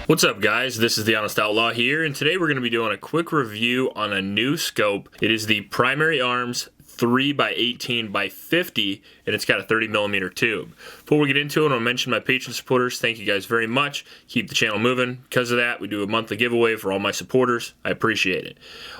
What's up, guys? This is the Honest Outlaw here, and today we're going to be doing a quick review on a new scope. It is the Primary Arms 3x18x50, and it's got a 30mm tube. Before we get into it, I'll mention my Patreon supporters. Thank you guys very much. Keep the channel moving. Because of that, we do a monthly giveaway for all my supporters. I appreciate it.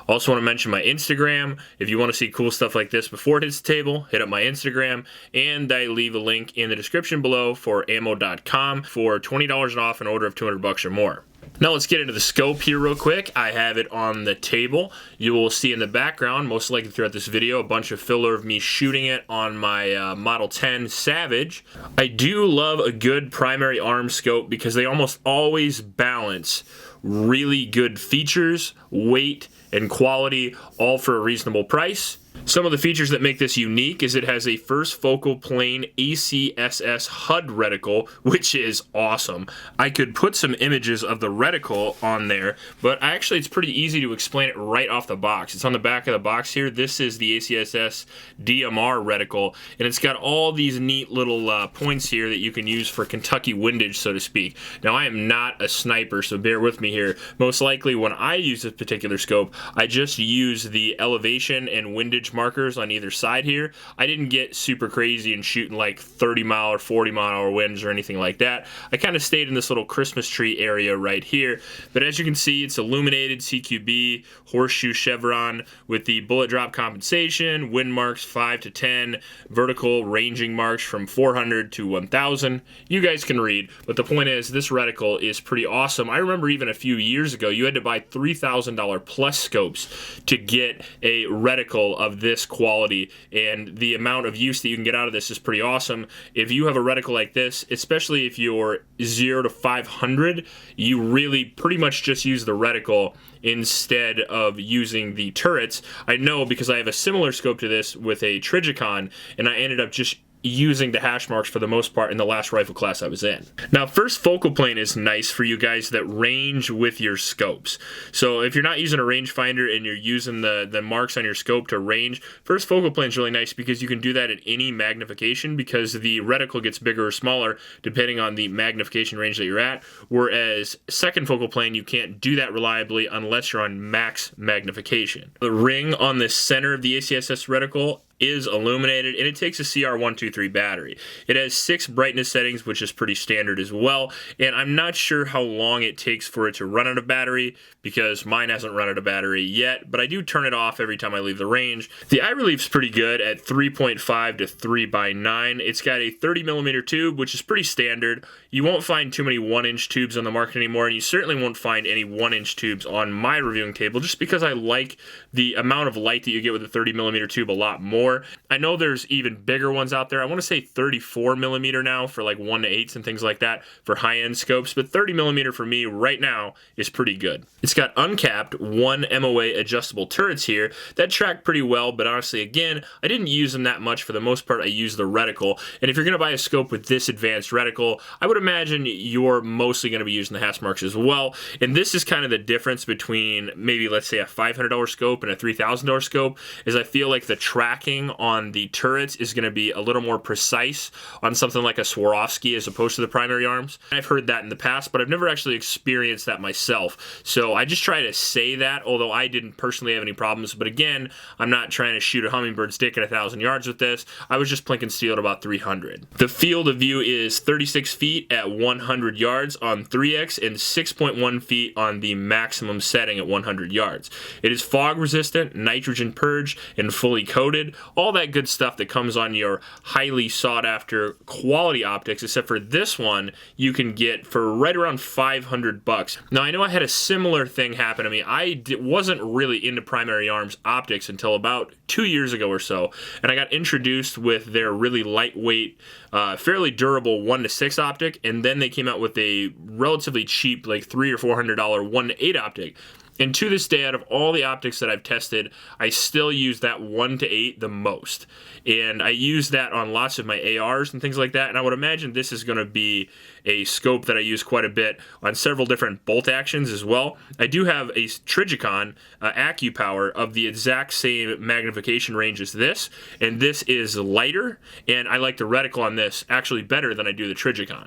Also want to mention my Instagram. If you want to see cool stuff like this before it hits the table, hit up my Instagram, and I leave a link in the description below for ammo.com for $20 off an order of $200 or more. Now let's get into the scope here real quick. I have it on the table. You will see in the background, most likely throughout this video, a bunch of filler of me shooting it on my Model 10 Savage. I do love a good primary arm scope because they almost always balance really good features, weight, and quality, all for a reasonable price. Some of the features that make this unique is it has a first focal plane Acss HUD reticle, which is awesome. I could put some images of the reticle on there, but actually it's pretty easy to explain it right off the box. It's on the back of the box here. This is the Acss Dmr Reticle, and it's got all these neat little points here that you can use for Kentucky windage, so to speak. Now, I am not a sniper, so bear with me here. Most likely when I use this particular scope, I just use the elevation and windage markers on either side here. I didn't get super crazy and shooting like 30-mile or 40-mile-an-hour winds or anything like that. I kind of stayed in this little Christmas tree area right here. But as you can see, it's illuminated CQB, horseshoe chevron with the bullet drop compensation, wind marks 5 to 10, vertical ranging marks from 400 to 1000. You guys can read, but the point is this reticle is pretty awesome. I remember even a few years ago, you had to buy $3,000 plus scopes to get a reticle of this quality, and the amount of use that you can get out of this is pretty awesome. If you have a reticle like this, especially if you're 0 to 500, you really pretty much just use the reticle instead of using the turrets. I know because I have a similar scope to this with a Trigicon, and I ended up just using the hash marks for the most part in the last rifle class I was in. Now, first focal plane is nice for you guys that range with your scopes. So if you're not using a rangefinder and you're using the marks on your scope to range, first focal plane is really nice because you can do that at any magnification because the reticle gets bigger or smaller depending on the magnification range that you're at, whereas second focal plane, you can't do that reliably unless you're on max magnification. The ring on the center of the Acss reticle is illuminated, and it takes a CR123 battery. It has 6 brightness settings, which is pretty standard as well, and I'm not sure how long it takes for it to run out of battery because mine hasn't run out of battery yet, but I do turn it off every time I leave the range. The eye relief's pretty good at 3.5 to 3x9. It's got a 30mm tube, which is pretty standard. You won't find too many 1-inch tubes on the market anymore, and you certainly won't find any 1-inch tubes on my reviewing table just because I like the amount of light that you get with a 30mm tube a lot more. I know there's even bigger ones out there. I want to say 34mm now for like 1:8 and things like that for high-end scopes, but 30mm for me right now is pretty good. It's got uncapped 1 MOA adjustable turrets here that track pretty well, but honestly, again, I didn't use them that much. For the most part, I used the reticle, and if you're going to buy a scope with this advanced reticle, I would imagine you're mostly going to be using the hash marks as well, and this is kind of the difference between maybe, let's say, a $500 scope and a $3,000 scope, is I feel like the tracking on the turrets is going to be a little more precise on something like a Swarovski as opposed to the primary arms. I've heard that in the past, but I've never actually experienced that myself. So I just try to say that, although I didn't personally have any problems. But again, I'm not trying to shoot a hummingbird's dick at 1,000 yards with this. I was just plinking steel at about 300. The field of view is 36 feet at 100 yards on 3x and 6.1 feet on the maximum setting at 100 yards. It is fog resistant, nitrogen purge, and fully coated. All that good stuff that comes on your highly sought after quality optics, except for this one you can get for right around $500. Now, I know I had a similar thing happen to me. I wasn't really into primary arms optics until about 2 years ago or so, and I got introduced with their really lightweight, fairly durable 1:6 optic, and then they came out with a relatively cheap, like $300 or $400 1:8 optic. And to this day, out of all the optics that I've tested, I still use that 1:8 the most. And I use that on lots of my ARs and things like that. And I would imagine this is going to be a scope that I use quite a bit on several different bolt actions as well. I do have a Trijicon AccuPower of the exact same magnification range as this. And this is lighter. And I like the reticle on this actually better than I do the Trijicon.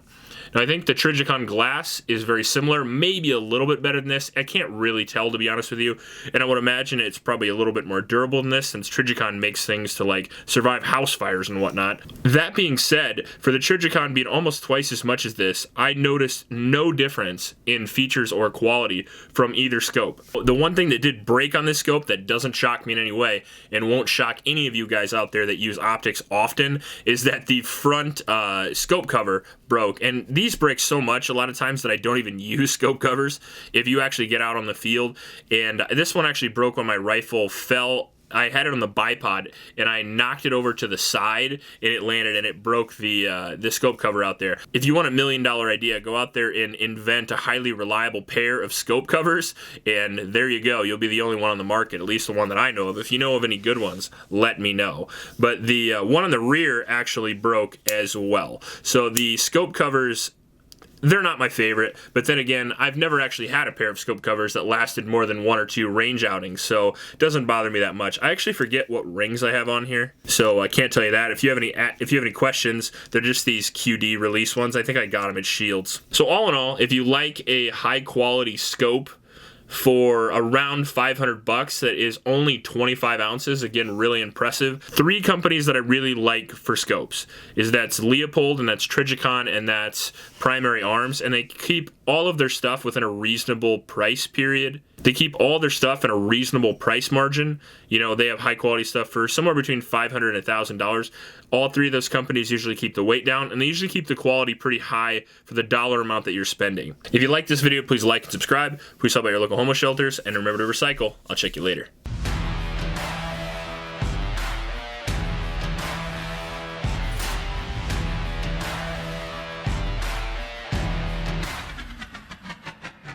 Now, I think the Trijicon glass is very similar, maybe a little bit better than this. I can't really tell, to be honest with you. And I would imagine it's probably a little bit more durable than this, since Trijicon makes things to like survive house fires and whatnot. That being said, for the Trijicon being almost twice as much as this, I noticed no difference in features or quality from either scope. The one thing that did break on this scope that doesn't shock me in any way, and won't shock any of you guys out there that use optics often, is that the front scope cover broke. And these break so much a lot of times that I don't even use scope covers if you actually get out on the field. And this one actually broke when my rifle fell. I had it on the bipod and I knocked it over to the side and it landed and it broke the scope cover out there. If you want $1 million idea, go out there and invent a highly reliable pair of scope covers, and there you go. You'll be the only one on the market, at least the one that I know of. If you know of any good ones, let me know. But the one on the rear actually broke as well. So the scope covers, they're not my favorite, but then again, I've never actually had a pair of scope covers that lasted more than 1 or 2 range outings, so it doesn't bother me that much. I actually forget what rings I have on here, so I can't tell you that. If you have any questions, they're just these QD release ones. I think I got them at Shields. So all in all, if you like a high quality scope for around $500 that is only 25 ounces, again, really impressive. 3 companies that I really like for scopes that's Leupold, and that's Trijicon, and that's Primary Arms, and they keep all of their stuff within a reasonable price period. They keep all their stuff in a reasonable price margin. You know, they have high quality stuff for somewhere between $500 and $1,000. All 3 of those companies usually keep the weight down, and they usually keep the quality pretty high for the dollar amount that you're spending. If you like this video, please like and subscribe. Please help out your local homeless shelters, and remember to recycle. I'll check you later.